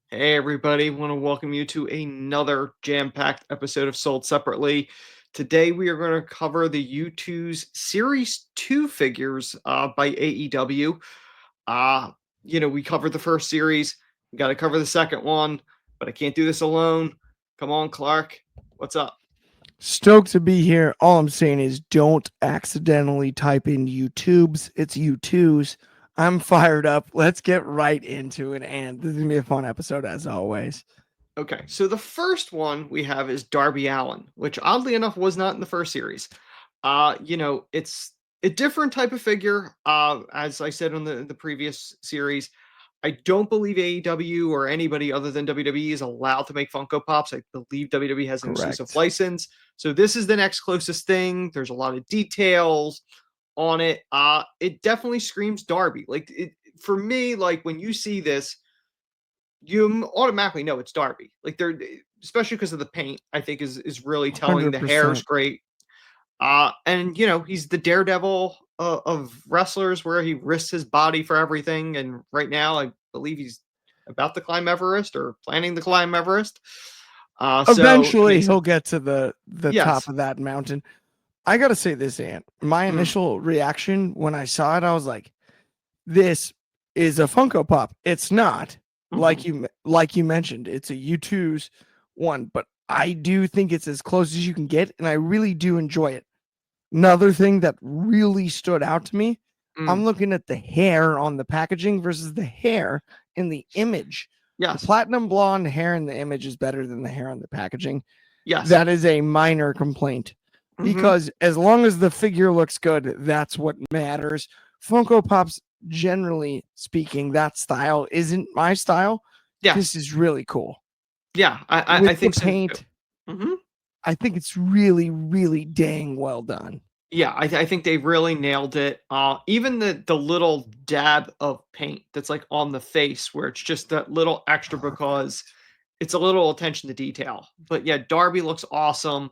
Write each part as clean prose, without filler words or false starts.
Hey everybody, want to welcome you to another jam-packed episode of Sold Separately. Today we are going to cover the YooTooz Series 2 figures by AEW. Uh, we covered the first series, we got to cover the second one, but I can't do this alone. Come on, Clark, what's up? Stoked to be here. All I'm saying is don't accidentally type in YouTubes. It's YouTooz. I'm fired up. Let's get right into it. And this is going to be a fun episode as always. Okay, so the first one we have is Darby Allin, which oddly enough was not in the first series. It's a different type of figure. As I said on the previous series, I don't believe AEW or anybody other than WWE is allowed to make Funko Pops. I believe WWE has an exclusive Correct. license. So this is the next closest thing. There's a lot of details on it. It definitely screams Darby. For me, like when you see this, you automatically know it's Darby. Like they're especially because of the paint, I think is really telling. The hair's 100%. great. And he's the daredevil of wrestlers where he risks his body for everything. And right now, I believe he's about to climb Everest or planning to climb Everest. So it Eventually makes he'll sense. get to the top Yes. of that mountain. I got to say this, Ant. My Mm, initial reaction when I saw it, I was like, this is a Funko Pop. It's not mhm. like you mentioned. It's a U2's one, but I do think it's as close as you can get, and I really do enjoy it. Another thing that really stood out to me, I'm Mm, looking at the hair on the packaging versus the hair in the image. The yes. platinum blonde hair in the image is better than the hair on the packaging. Yes. That is a minor complaint Hmm. because as long as the figure looks good, that's what matters. Funko Pops, generally speaking, that style isn't my style. Yes. This is really cool. Yeah. I With the think so too. paint, Hmm. I think it's really, really dang well done. Yeah, I think they really nailed it. Even the little dab of paint that's like on the face, where it's just that little extra because Perfect. it's a little attention to detail. But yeah, Darby looks awesome.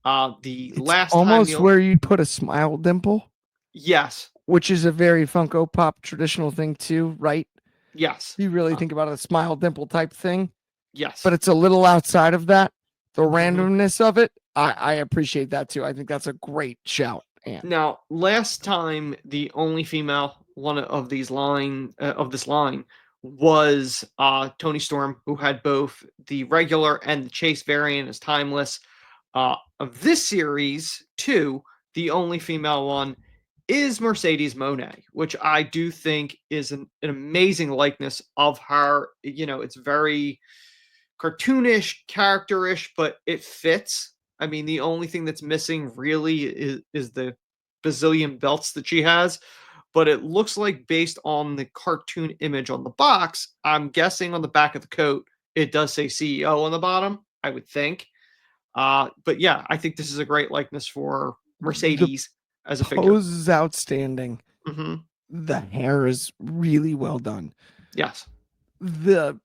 The It's last time almost you'll where you'd put a smile dimple, yes, which is a very Funko Pop traditional thing too, right? yes, You really uh, think about a smile dimple type thing, yes. but it's a little outside of that. The Hmm. randomness of it, I appreciate that too. I think that's a great shout. And Now, last time the only female one of these line of this line was Tony Storm, who had both the regular and the chase variant as timeless. Of this series, too, the only female one is Mercedes Monet, which I do think is an amazing likeness of her. It's very cartoonish, characterish, but it fits. I mean, the only thing that's missing really is the bazillion belts that she has. But it looks like based on the cartoon image on the box, I'm guessing on the back of the coat, it does say CEO on the bottom, I would think. But yeah, I think this is a great likeness for the Mercedes as a figure. pose is outstanding. Hmm. The hair is really well done. Yes. The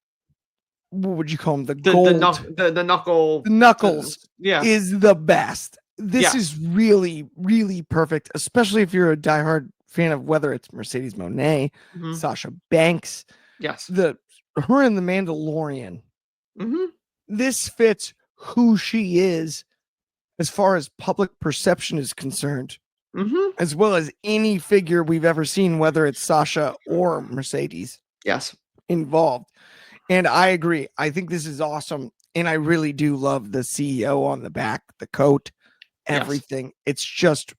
what would you call them? The The gold, knuck the knuckle the knuckles yeah. is the best. This Yes. is really, really perfect, especially if you're a diehard fan of whether it's Mercedes Monet, Hmm. Sasha Banks, Yes. the her in the Mandalorian. Hmm. This fits who she is as far as public perception is concerned, Hmm. as well as any figure we've ever seen, whether it's Sasha or Mercedes Yes. involved. And I agree. I think this is awesome. And I really do love the CEO on the back, the coat, Yes. everything. It's just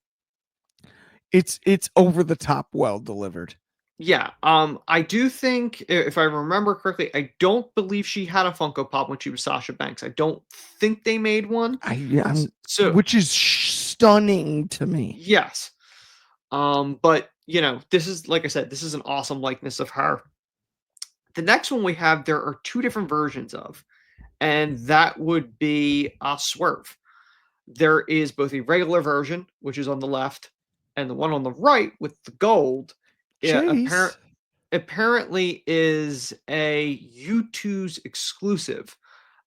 it's over the top well delivered. Yeah. I do think if I remember correctly, I don't believe she had a Funko Pop when she was Sasha Banks. I don't think they made one. I'm So which is stunning to me. yes. But this is like I said, this is an awesome likeness of her. The next one we have, there are two different versions of, and that would be Swerve. There is both a regular version, which is on the left, and the one on the right with the gold. Chase. Apparently is a YouTooz exclusive,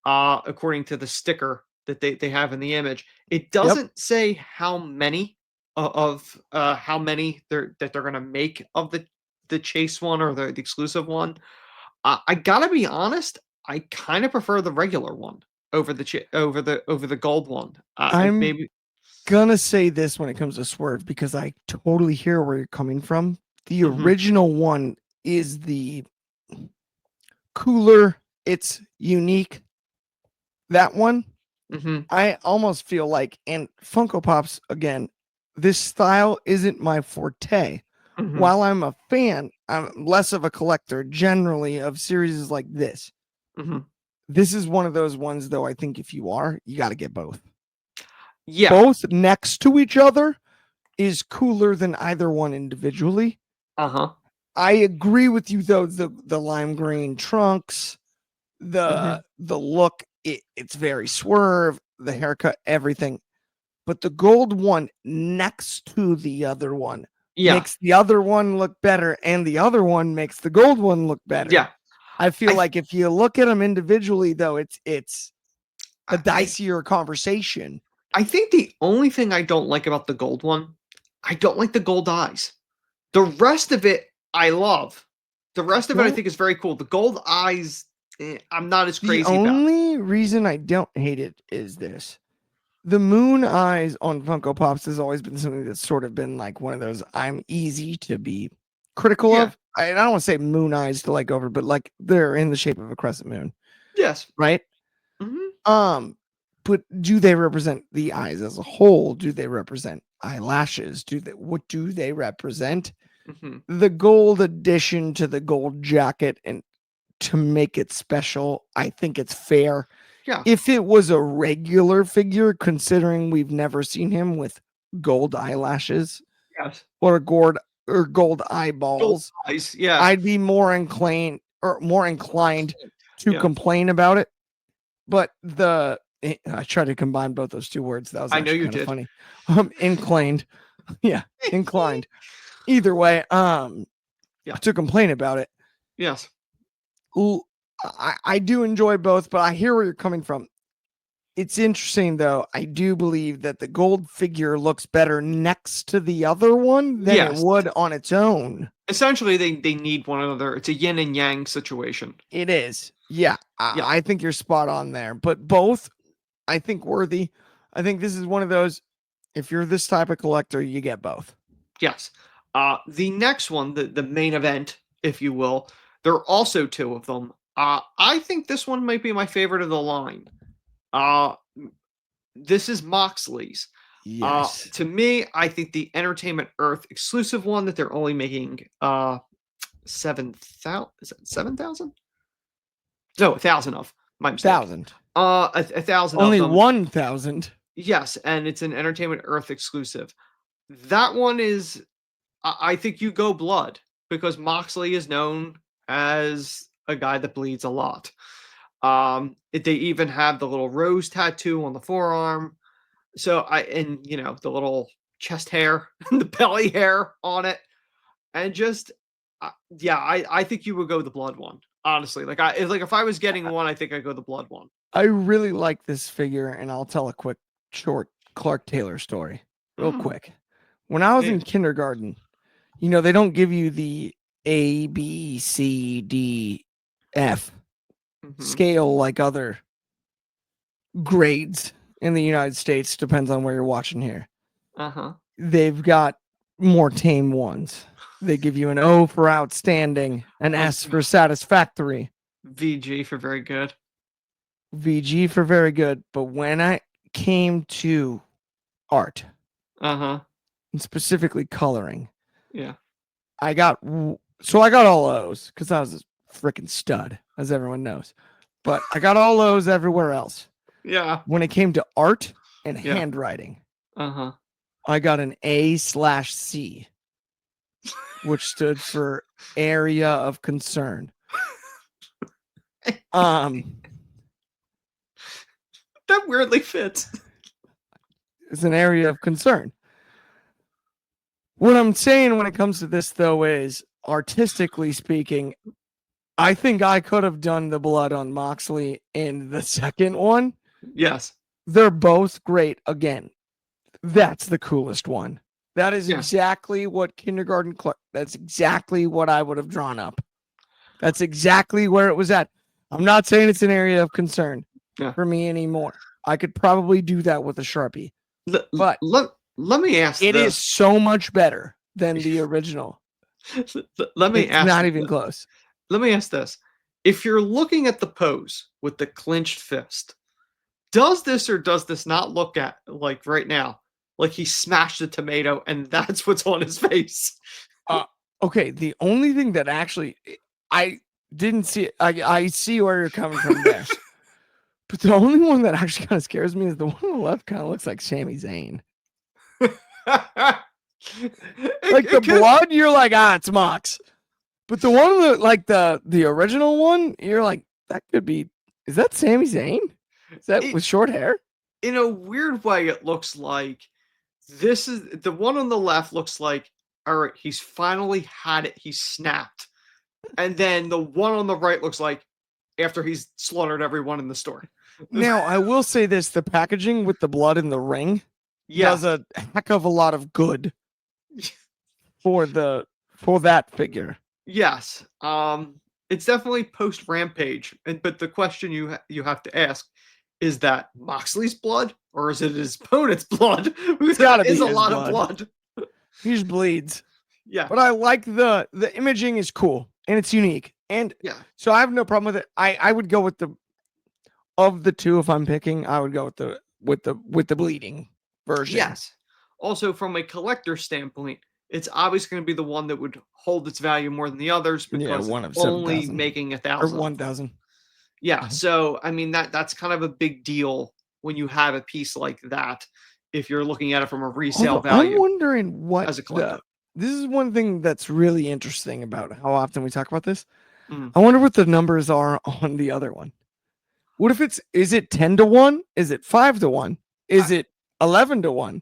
according to the sticker that they have in the image. It Yep. doesn't say how many of how many they're gonna make of the chase one or the exclusive one. I gotta be honest. I kind of prefer the regular one over the gold one. I'm Maybe. gonna say this when it comes to Swerve because I totally hear where you're coming from. The Mhm. original one is the cooler. It's unique. That one, Mhm. I almost feel like, and Funko Pops again, this style isn't my forte. Mhm. While I'm a fan, I'm less of a collector generally of series like this. Mhm. This is one of those ones, though. I think if you are, you got to get both. Yeah. Both next to each other is cooler than either one individually. Uh-huh. I agree with you though. The lime green trunks, the look, it's very Swerve. The haircut, everything. But the gold one next to the other one Yeah. makes the other one look better, and the other one makes the gold one look better. Yeah. I feel I- like if you look at them individually, though, it's a I dicier conversation. I think the only thing I don't like about the gold one, I don't like the gold eyes. The rest of it, I love. The rest of it, I think, is very cool. The gold eyes, I'm not as The crazy about. only reason I don't hate it is this. The moon eyes on Funko Pops has always been something that's sort of been like one of those I'm easy to be critical Yeah. of. I don't want to say moon eyes to like over, but like they're in the shape of a crescent moon, Yes. right? Mhm. But do they represent the eyes as a whole? Do they represent eyelashes? What do they represent? Mhm. The gold addition to the gold jacket and to make it special, I think it's fair. Yeah. If it was a regular figure, considering we've never seen him with gold eyelashes Yes. or gold Gold eyeballs, eyes. Yeah. I'd be more inclined to Yeah. complain about it. But I tried to combine both those two words. That was I know actually you kind of did. funny. Inclined. Yeah, inclined. Either way, Yeah. to complain about it. Yes. I do enjoy both, but I hear where you're coming from. It's interesting though. I do believe that the gold figure looks better next to the other one than it Yes. would on its own. Essentially, they need one another. It's a yin and yang situation. It is. Yeah, Yeah. I think you're spot on there. But both, I think worthy. I think this is one of those. If you're this type of collector, you get both. Yes. The next one, the main event, if you will, there are also two of them. I think this one might be my favorite of the line. Uh, this is Moxley's. Yes. To me, I think the Entertainment Earth exclusive one that they're only making 7,000. Is it 7,000? No, 1,000 of. My mistake. 1,000. 1,000 Only of them. 1,000. Yes, and it's an Entertainment Earth exclusive. That one is, I think you go blood because Moxley is known as a guy that bleeds a lot. They even have the little rose tattoo on the forearm. So the little chest hair and the belly hair on it, and just I think you would go the blood one. Honestly, if I was getting one, I think I'd go the blood one. I really like this figure, and I'll tell a quick, short Clark Taylor story, real quick. When I was in kindergarten, they don't give you the A, B, C, D, F scale like other grades in the United States. Depends on where you're watching here. They've got more tame ones. They give you an O for outstanding, an S for satisfactory, VG for very good. VG for very good. But when I came to art, and specifically coloring, yeah, I got all O's because I was a freaking stud, as everyone knows. But I got all O's everywhere else. Yeah. When it came to art and handwriting, I got an A/C, which stood for area of concern. That weirdly fits. It's an area of concern. What I'm saying when it comes to this, though, is artistically speaking, I think I could have done the blood on Moxley in the second one. Yes. They're both great. Again, that's the coolest one. That is exactly what that's exactly what I would have drawn up. That's exactly where it was at. I'm not saying it's an area of concern Yeah. for me anymore. I could probably do that with a Sharpie. But let me ask it is this. so much better than the original. Let me It's ask. not even close. Let me ask this. If you're looking at the pose with the clenched fist, does this or does this not look at like right now like he smashed a tomato and that's what's on his face? Okay, the only thing that actually I didn't see it. I see where you're coming from there. But the only one that actually kind of scares me is the one on the left kind of looks like Sami Zayn. Like the blood, you're like, it's Mox. But the one like the original one, you're like, that could be. Is that Sami Zayn? Is that with short hair? In a weird way, it looks like this is the one on the left looks like, all right, he's finally had it, he snapped. And then the one on the right looks like after he's slaughtered everyone in the store. Now, I will say this, the packaging with the blood in the ring does a heck of a lot of good for that figure. Yes. It's definitely post Rampage, but the question you have to ask is that Moxley's blood or is it his opponent's blood? It's gotta be a his lot blood. of blood. He just bleeds. Yeah. But I like the imaging is cool and it's unique. And yeah, so I have no problem with it. I would go with of the two, if I'm picking, I would go with the bleeding version. Yes. Also, from a collector standpoint, it's obviously going to be the one that would hold its value more than the others because one of it's only 7,000. making 1,000 or 1,000. Yeah. So I mean that's kind of a big deal when you have a piece like that. If you're looking at it from a resale value, I'm wondering what as a collector. This is one thing that's really interesting about how often we talk about this. Mm. I wonder what the numbers are on the other one. What if is it 10-1? Is it 5-1? Is it 11-1?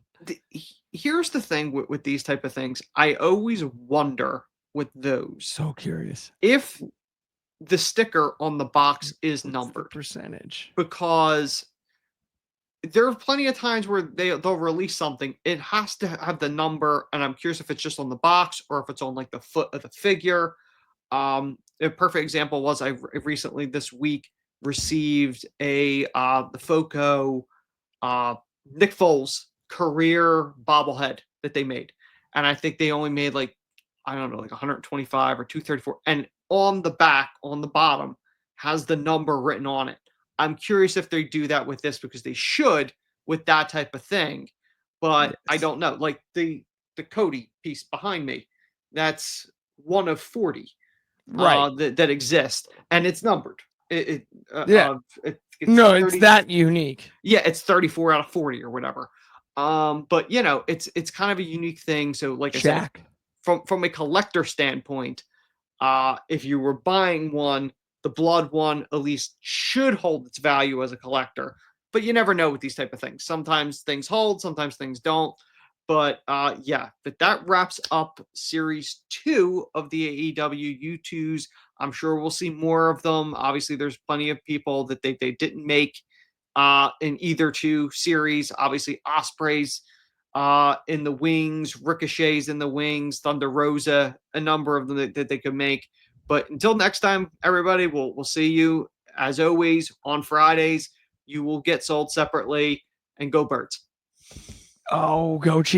Here's the thing with these type of things. I always wonder with those. So curious. If the sticker on the box is numbered. Percentage. Because there are plenty of times where they'll release something. It has to have the number, and I'm curious if it's just on the box or if it's on like the foot of the figure. A perfect example was I recently this week received the Funko Nick Foles career bobblehead that they made, and I think they only made like I don't know like 125 or 234, and on the back on the bottom has the number written on it. I'm curious if they do that with this because they should with that type of thing, but I don't know. Like the Cody piece behind me, that's one of 40 right that exist, and it's numbered. It's that unique. Yeah, it's 34 out of 40 or whatever. But you know, it's kind of a unique thing. So, like I said, from a collector standpoint, if you were buying one, the blood one at least should hold its value as a collector. But you never know with these type of things. Sometimes things hold, sometimes things don't. But yeah, but that wraps up Series 2 of the AEW YooTooz. I'm sure we'll see more of them. Obviously, there's plenty of people that they didn't make in either two series. Obviously, Osprey's in the wings, Ricochet's in the wings, Thunder Rosa, a number of them that they could make. But until next time, everybody, we'll see you as always on Fridays. You will get sold separately, and go Birds. Oh, go Chiefs.